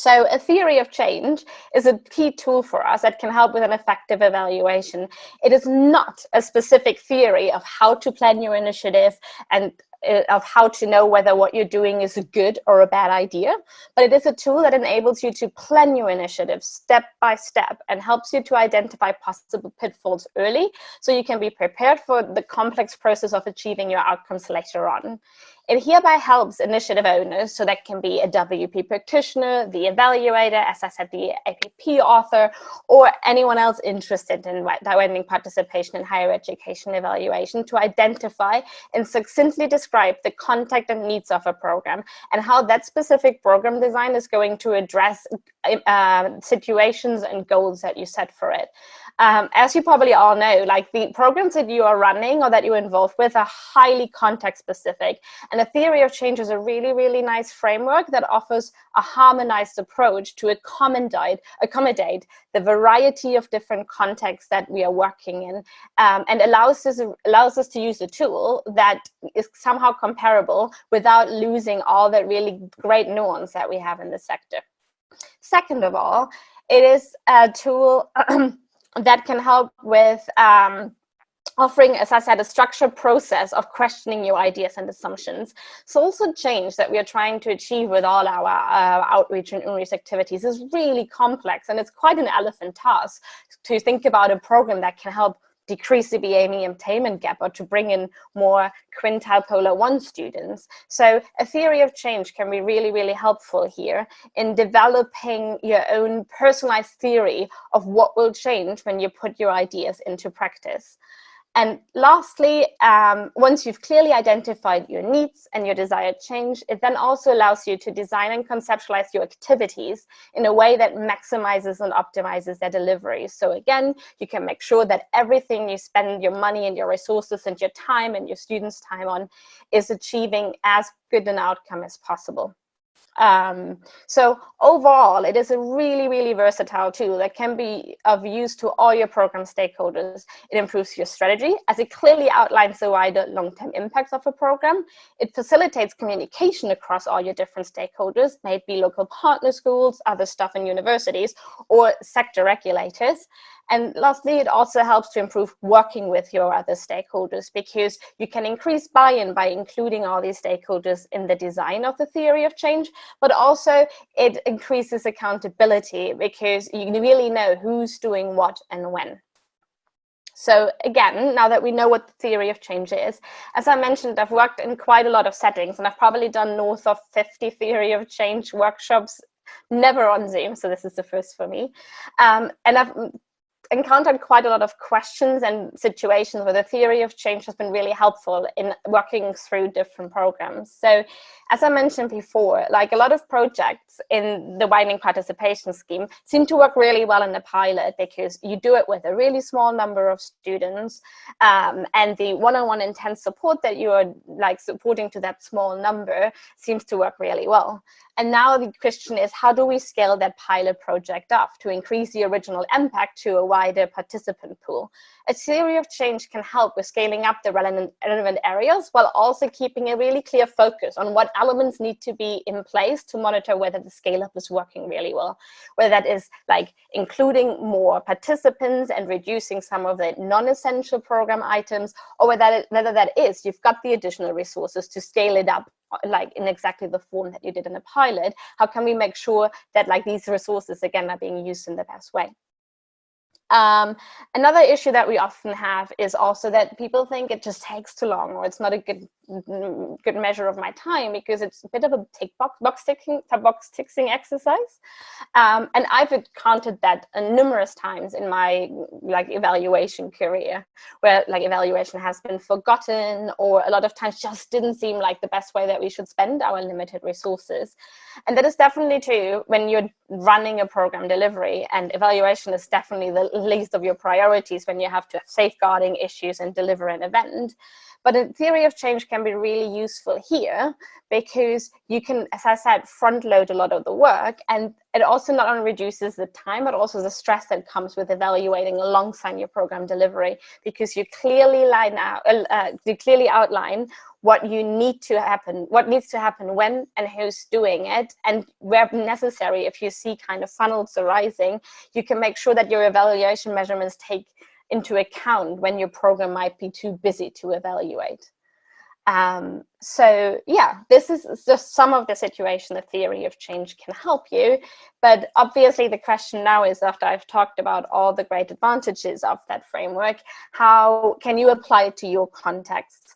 So a theory of change is a key tool for us that can help with an effective evaluation. It is not a specific theory of how to plan your initiative and of how to know whether what you're doing is a good or a bad idea, but it is a tool that enables you to plan your initiative step by step and helps you to identify possible pitfalls early so you can be prepared for the complex process of achieving your outcomes later on. It hereby helps initiative owners, so that can be a WP practitioner, the evaluator, as I said, the APP author, or anyone else interested in widening participation in higher education evaluation, to identify and succinctly describe the context and needs of a program and how that specific program design is going to address situations and goals that you set for it. As you probably all know, like the programs that you are running or that you're involved with are highly context specific. And a theory of change is a really, really nice framework that offers a harmonized approach to accommodate the variety of different contexts that we are working in, and allows us to use a tool that is somehow comparable without losing all that really great nuance that we have in the sector. Second of all, it is a tool that can help with offering, as I said, a structured process of questioning your ideas and assumptions. So also change that we are trying to achieve with all our outreach and outreach activities is really complex, and it's quite an elephant task to think about a program that can help decrease the BAME attainment gap or to bring in more quintile polar 1 students. So a theory of change can be really, really helpful here in developing your own personalized theory of what will change when you put your ideas into practice. And lastly, once you've clearly identified your needs and your desired change, it then also allows you to design and conceptualize your activities in a way that maximizes and optimizes their delivery. So again, you can make sure that everything you spend your money and your resources and your time and your students' time on is achieving as good an outcome as possible. So overall, it is a really, really versatile tool that can be of use to all your program stakeholders. It improves your strategy as it clearly outlines the wider long-term impacts of a program. It facilitates communication across all your different stakeholders, may it be local partner schools, other staff in universities, or sector regulators. And lastly, it also helps to improve working with your other stakeholders, because you can increase buy-in by including all these stakeholders in the design of the theory of change, but also it increases accountability because you really know who's doing what and when. So again, now that we know what the theory of change is, as I mentioned, I've worked in quite a lot of settings, and I've probably done north of 50 theory of change workshops, never on Zoom, so this is the first for me. And I've encountered quite a lot of questions and situations where the theory of change has been really helpful in working through different programs. So as I mentioned before, like a lot of projects in the widening participation scheme seem to work really well in the pilot, because you do it with a really small number of students, and the one-on-one intense support that you are like supporting to that small number seems to work really well. And now the question is, how do we scale that pilot project up to increase the original impact to a wider participant pool? A theory of change can help with scaling up the relevant areas, while also keeping a really clear focus on what elements need to be in place to monitor whether the scale up is working really well. Whether that is like including more participants and reducing some of the non-essential program items, or whether that is you've got the additional resources to scale it up like in exactly the form that you did in the pilot. How can we make sure that like these resources again are being used in the best way? Another issue that we often have is also that people think it just takes too long, or it's not a good measure of my time, because it's a bit of a box ticking exercise. And I've encountered that numerous times in my like evaluation career, where like evaluation has been forgotten, or a lot of times just didn't seem like the best way that we should spend our limited resources. And that is definitely true when you're running a program delivery, and evaluation is definitely the least of your priorities when you have to have safeguarding issues and deliver an event. But a theory of change can be really useful here, because you can, as I said, front load a lot of the work, and it also not only reduces the time, but also the stress that comes with evaluating alongside your program delivery, because you clearly outline what you need to happen, what needs to happen when and who's doing it, and where necessary, if you see kind of funnels arising, you can make sure that your evaluation measurements take into account when your program might be too busy to evaluate. So yeah, this is just some of the situation the theory of change can help you. But obviously the question now is, after I've talked about all the great advantages of that framework, how can you apply it to your context?